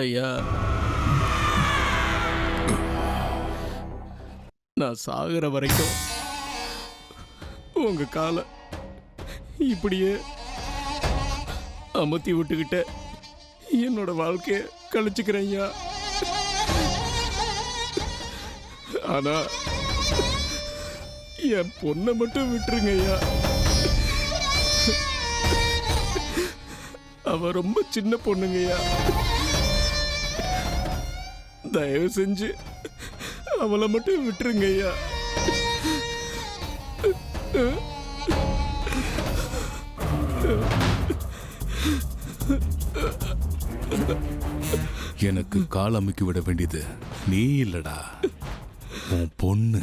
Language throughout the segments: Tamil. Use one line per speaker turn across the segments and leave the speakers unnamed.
ஐயா, நான் சாகுற வரைக்கும் உங்க காலை இப்படியே அமர்த்தி விட்டுக்கிட்ட என்னோட வாழ்க்கைய கழிச்சுக்கிறேன் ஐயா. ஆனா என் பொண்ணை மட்டும் விட்டுருங்க ஐயா. அவ ரொம்ப சின்ன பொண்ணுங்கய்யா. தயவு செஞ்சு அவளை மட்டும் விட்டுருங்க ஐயா.
எனக்கு கால் அமுக்கி விட வேண்டியது நீ இல்லடா, உன் பொண்ணு.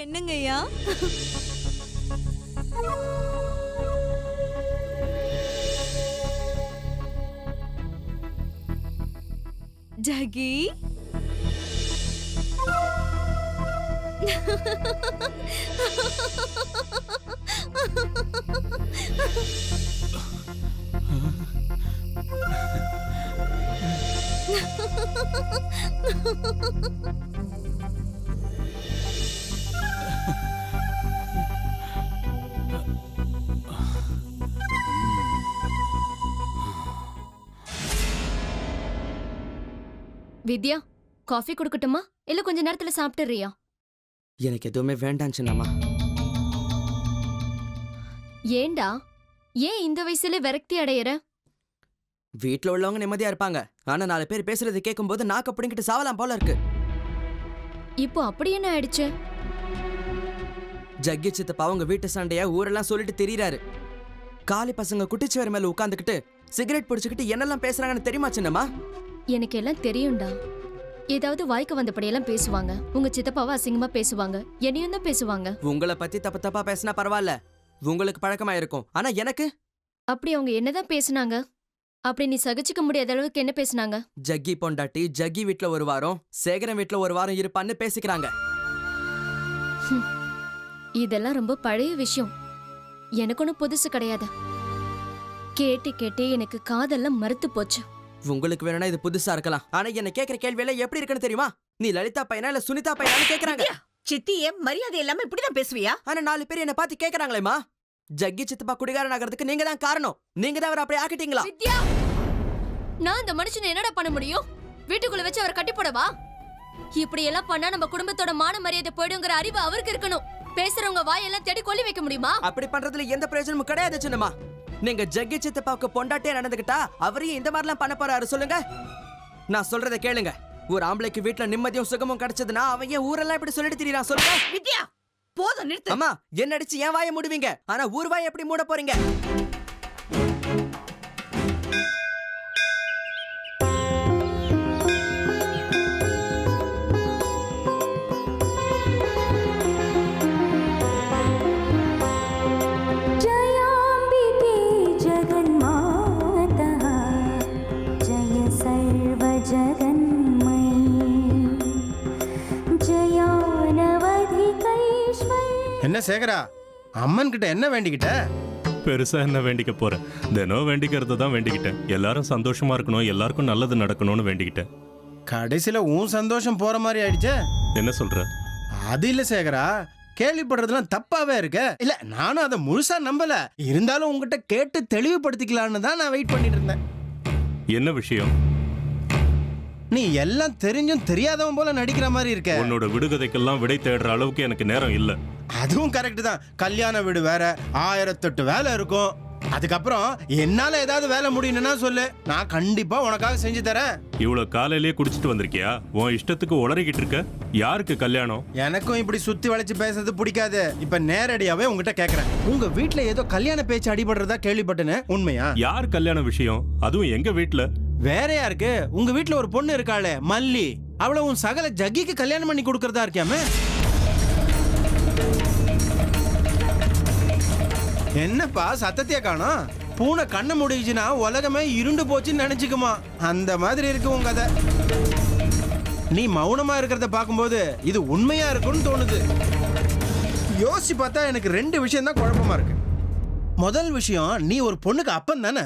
என்னங்கய்யா? ஜகி,
வித்யா, காஃபி குடுக்கட்டுமா இல்ல கொஞ்ச நேரத்துல சாப்பிட்டுறியா?
எனக்கு எதுவுமே வேண்டாம் சின்னம்மா.
ஏண்டா, ஏன் இந்த வயசுல விரக்தி அடையற?
வீட்டுல உள்ளவங்க நிம்மதியா இருப்பாங்க, ஆனா 4 பேர் பேசுறது கேட்கும் போது நாக்கு அப்படிங்கிட்டு சாவலாம் போல இருக்கு.
இப்போ அப்படி என்ன ஆயிடுச்சு?
ஜக்கி சித்தப்பா அவங்க வீட்டு சண்டைய ஊரெல்லாம் சொல்லிட்டு திரியிறாரு. காலி பசங்க குட்டிச்சுவர் மேல உட்காந்துக்கிட்டு சிகரெட் பிடிச்சுக்கிட்டு என்னெல்லாம் பேசுறாங்கன்னு தெரியுமா சின்னம்மா?
எனக்கு எல்லாம் தெரியும்டா. ஏதாவது வாய்க்கு வந்தபடியெல்லாம் பேசுவாங்க. உங்க சித்தப்பாவை அசிங்கமா பேசுவாங்க, என்னையும் தான் பேசுவாங்க.
உங்களை பத்தி தப்பு தப்பா பேசினா பரவாயில்ல, உங்களுக்கு பழக்கமா இருக்கும். ஆனா எனக்கு
அப்படி அவங்க என்னதான் பேசுனாங்க? அப்படி நீ சகிச்சுக்க முடியாத அளவுக்கு என்ன பேசுனாங்க?
ஜக்கி பொண்டாட்டி ஜக்கி வீட்டுல ஒரு வாரம், சேகரன் வீட்டுல ஒரு வாரம் இருப்பான்னு பேசிக்கிறாங்க.
இதெல்லாம் ரொம்ப பழைய விஷயம், எனக்கு ஒன்றும் புதுசு கிடையாது. கேட்டு கேட்டே எனக்கு காதெல்லாம் மறுத்து போச்சு.
உங்களுக்கு வேணும்னா இது புதுசா இருக்கலாம், ஆனா என்ன கேக்குற கேள்வியில எப்படி இருக்குன்னு தெரியுமா? நீ லலிதா பையனா இல்ல சுனிதா பையனான்னு கேக்குறாங்க.
சித்தியே மரியாதை இல்லாம இப்படிதான் பேசுவியா?
ஆனா 4 பேர் என்ன பார்த்து கேக்குறாங்களேமா, ஜக்கி சித்தப்பா குடிகாரன் ஆகிறதுக்கு நீங்க தான் காரணம், நீங்க தான் அவர் அப்படி ஆக்கிட்டீங்களா?
வித்யா, நான் இந்த மனுஷனை என்னடா பண்ண முடியும்? வீட்டுக்குள்ள வச்சு அவர் கட்டி போடவா? இப்படி எல்லாம் பண்ணா நம்ம குடும்பத்தோட மான மரியாதை போயிடுங்கிற அறிவு அவருக்கு இருக்கணும். பேசுறவங்க வாயெல்லாம் தேடி கொல்லி வைக்க முடியுமா?
அப்படி பண்றதுல எந்த பிரயோஜனமும் கிடையாது சின்னம்மா. நீங்க ஜக்கி சித்தப்பாவுக்கு பொண்டாட்டியா நடந்துகிட்டா அவரையும் இந்த மாதிரிலாம் பண்ண போறாரு சொல்லுங்க? நான் சொல்றதை கேளுங்க. ஒரு ஆம்பளைக்கு வீட்டுல நிம்மதியும் சுகமும் கிடைச்சதுன்னா அவன் ஏன் ஊரெல்லாம் இப்படி சொல்லிட்டு திரியறான் சொல்லுங்க?
வித்யா, போதும் நிறுத்து.
அம்மா, என்ன அடிச்சு ஏன் வாயை மூடுவீங்க? ஆனா ஊர் வாயை எப்படி மூட போறீங்க?
என்ன சேகரா, அம்மன் கிட்ட என்ன வேண்டிக்கிட்ட?
பெருசா என்ன வேண்டிக்க போறேன்? தினம் வேண்டிக்கிறது தான் வேண்டிக்கிட்டேன். எல்லாரும் சந்தோஷமா இருக்கணும், எல்லாருக்கும் நல்லது நடக்கணும்னு வேண்டிக்கிட்டேன்.
கடைசியில உன் சந்தோஷம் போற மாதிரி ஆயிடுச்சே.
என்ன சொல்ற?
அது இல்ல சேகரா, கேள்விப்படுறதுலாம் தப்பாவே இருக்க. இல்ல, நானும் அதை முழுசா நம்பல. இருந்தாலும் உங்ககிட்ட கேட்டு தெளிவுபடுத்திக்கலான்னு தான் நான் வெயிட் பண்ணிட்டு இருந்தேன்.
என்ன விஷயம்?
நீ எல்லாம் தெரிஞ்சும் தெரியாதவன் போல நடிக்கிற மாதிரி இருக்க.
உன்னோட விடுகதைக்கெல்லாம் விடை தேடுற அளவுக்கு எனக்கு நேரம் இல்ல.
அதுவும் கரெக்ட் தான். கல்யாண வீடு வேற, 1008 வேலை இருக்கும். அதுக்கப்புறம் என்னால ஏதாவது வேலை முடியணும்னா சொல்லு, நான் கண்டிப்பா உனக்காக செஞ்சு தரேன்.
இவ்வளவு காலையிலேயே குடிச்சிட்டு வந்திருக்கியா? உன் இஷ்டத்துக்கு உளறிக்கிட்டு இருக்க. யாருக்கு கல்யாணம்?
எனக்கும் இப்படி சுத்தி வளைச்சு பேசுறது பிடிக்காது. இப்ப நேரடியாவே உங்ககிட்ட கேக்குறேன். உங்க வீட்டுல ஏதோ கல்யாண பேச்சு அடிபடுறதா கேள்விப்பட்டேன்னு, உண்மையா?
யார் கல்யாண விஷயம்? அதுவும் எங்க வீட்டுல?
வேற யாருக்கு? உங்க வீட்டுல ஒரு பொண்ணு இருக்காளே மல்லி, அவளை உன் சகல ஜக்கிக்கு கல்யாணம் பண்ணி கொடுக்கறதா இருக்கியாமே. என்னப்பா சத்தத்தையே காணோம்? பூனை கண்ணை முடிச்சுன்னா உலகமே இருண்டு போச்சுன்னு நினைச்சுக்குமா. அந்த மாதிரி இருக்கு உங்க கதை. நீ மௌனமா இருக்கிறத பார்க்கும்போது இது உண்மையா இருக்கும்னு தோணுது. யோசிச்சு பார்த்தா எனக்கு 2 விஷயம் தான் குழப்பமா இருக்கு. முதல் விஷயம், நீ ஒரு பொண்ணுக்கு அப்பன் தானே.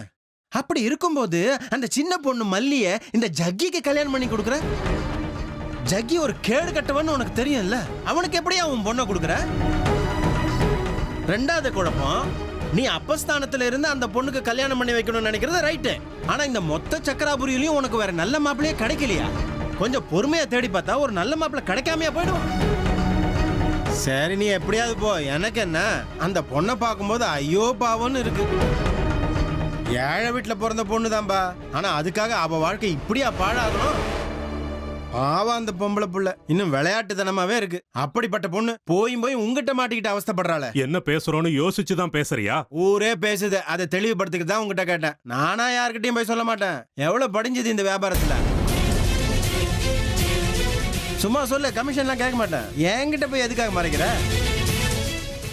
அப்படி இருக்கும்போது அந்த சின்ன பொண்ணு மல்லிய இந்த ஜக்கிக்கு கல்யாணம் பண்ணி கொடுக்குற. ஜக்கி ஒரு கேடு கட்டவன்னு உனக்கு தெரியும்ல, அவனுக்கு எப்படி அவன் பொண்ணை கொடுக்குற? ரெண்டாவது குழப்பம், நீ அப்பஸ்தானத்துல இருந்து அந்த பொண்ணுக்கு கல்யாணம் பண்ணி வைக்கணும்னு நினைக்கிறது ரைட்டு. ஆனா இந்த மொத்த சக்கராபுரியிலையும் உனக்கு வேற நல்ல மாப்பிள்ளையே கிடைக்கலையா? கொஞ்சம் பொறுமையா தேடி பார்த்தா ஒரு நல்ல மாப்பிள்ளை கிடைக்காமையா போயிடும். சரி, நீ எப்படியாவது போ, எனக்கு என்ன. அந்த பொண்ணை பார்க்கும்போது ஐயோ பாவம்னு இருக்கு. ஏழை வீட்டுல பிறந்த பொண்ணு தான்பா, ஆனா அதுக்காக அவ வாழ்க்கை இப்படியா பாழாகணும்? பாவம் அந்த பொம்பளை புள்ள இன்னும் விளையாட்டுத்தனமாவே இருக்கு. அப்படிப்பட்ட பொண்ணு போய் உங்ககிட்ட மாட்டிக்கிட்டு அவஸ்தைப்படுறாள.
என்ன பேசுறோன்னு யோசிச்சு தான் பேசுறியா?
ஊரே பேசுது, அதை தெளிவுபடுத்திக்கிட்டு தான் உங்ககிட்ட கேட்டேன். நானா யாருக்கிட்டையும் போய் சொல்ல மாட்டேன். எவ்வளவு படிஞ்சது இந்த வியாபாரத்துல. சும்மா சொல்ல, கமிஷன்லாம் கேட்க மாட்டேன். என்கிட்ட போய் எதுக்காக மறைக்கிற?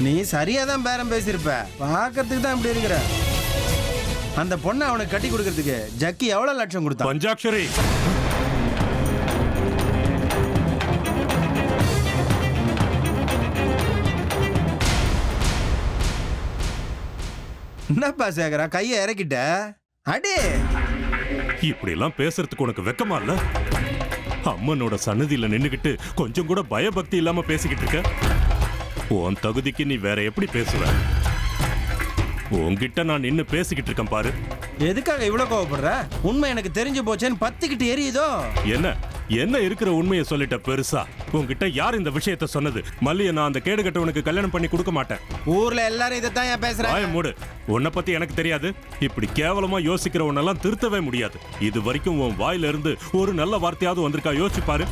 நீ சரியா தான் பேரம் பேசியிருப்ப, பார்க்கறதுக்கு தான் இப்படி இருக்கிற. அந்த பொண்ணை அவனுக்கு கட்டி கொடுக்கறதுக்கு ஜக்கி எவ்வளவு லட்சம் கொடுத்தா?
பஞ்சாட்சரி,
என்னப்பா சேகரா, கையை இறக்கிட்ட? அடே,
இப்படி எல்லாம் பேசுறதுக்கு உனக்கு வெக்கமா இல்ல? அம்மனோட சன்னதியில நின்னுகிட்டு கொஞ்சம் கூட பயபக்தி இல்லாம பேசிக்கிட்டு இருக்க. உன் தகுதிக்கு நீ வேற எப்படி பேசுவ? உன்கிட்ட நான் நின்னு பேசிக்கிட்டு இருக்கேன் பாரு.
எதுக்காக இவ்வளவு கோவப்படுற? உண்மை எனக்கு தெரிஞ்சு போச்சேன்னு பத்திக்கிட்டு எரியுதோ?
என்ன இருக்கிற உண்மையை சொல்லிட்ட பெருசா? உன்கிட்ட யார் இந்த விஷயத்த சொன்னது? மல்லிய நான் அந்த கேடு கட்டவனுக்கு கல்யாணம் பண்ணி கொடுக்க மாட்டேன்.
ஊர்ல எல்லாரும் இதைத்தான் ஏன் பேசுறாங்க?
வாய மூடு. உன்னை பத்தி எனக்கு தெரியாது. இப்படி கேவலமா யோசிக்கிறவனெல்லாம் திருத்தவே முடியாது. இது வரைக்கும் உன் வாயில இருந்து ஒரு நல்ல வார்த்தையாவது வந்திருக்கா? யோசிச்சு பாரு.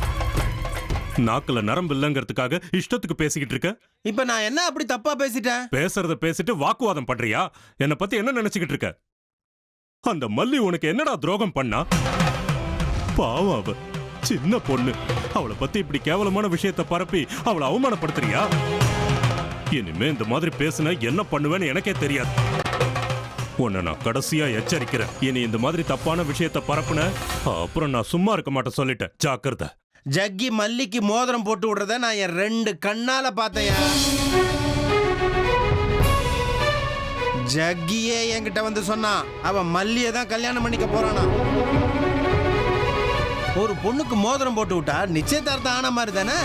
நாக்குல நரம்பு இல்லங்கிறதுக்காக இஷ்டத்துக்கு பேசிக்கிட்டு இருக்க.
இப்ப நான் என்ன அப்படி தப்பா பேசிட்டேன்?
பேசுறத பேசிட்டு வாக்குவாதம் பண்றியா? என்னை பத்தி என்ன நினைச்சுக்கிட்டு இருக்க? அந்த மல்லி உனக்கு என்னடா துரோகம் பண்ணா? பாவம், அவ சின்ன பொண்ணு. அவளை பத்தி இப்படி கேவலமான விஷயத்தை பரப்பி அவளை அவமானப்படுத்துறியா? இனிமே இந்த மாதிரி பேசுன என்ன பண்ணுவேன்னு எனக்கே தெரியாது. உன்னை நான் கடைசியா எச்சரிக்கிறேன். இனி இந்த மாதிரி தப்பான விஷயத்தை பரப்புன அப்புறம் நான் சும்மா இருக்க மாட்டேன், சொல்லிட்டேன். ஜாக்கிரதை.
ஜக்கி மல்லிக்கு மோதிரம் போட்டு விடுறத நான் என் 2 கண்ணால பார்த்தேன். ஜக்கியே என்கிட்ட வந்து சொன்னா அவன் மல்லியை தான் கல்யாணம் பண்ணிக்க போறானா. ஒரு பொண்ணுக்கு மோதிரம் போட்டு விட்டா நிச்சயதார்த்தம் ஆன மாதிரி தானே.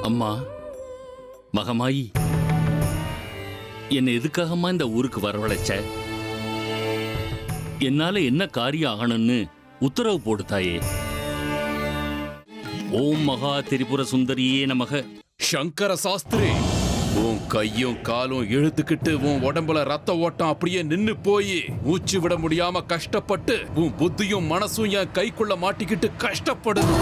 அம்மா, மகமாயி, என்னை எதுக்காகம்மா இந்த ஊருக்கு வரவழைச்ச? என்னால என்ன காரியம் ஆகணும்னு உத்தரவு போடு தாயே. ஓம் மகா திரிபுர சுந்தரியே நமக.
சங்கர சாஸ்திரி, உன் கையும் காலும் இழுத்துக்கிட்டு உன் உடம்புல ரத்த ஓட்டம் அப்படியே நின்னு போய் மூச்சு விட முடியாம கஷ்டப்பட்டு உன் புத்தியும் மனசும் என் கைக்குள்ள மாட்டிக்கிட்டு கஷ்டப்படுது.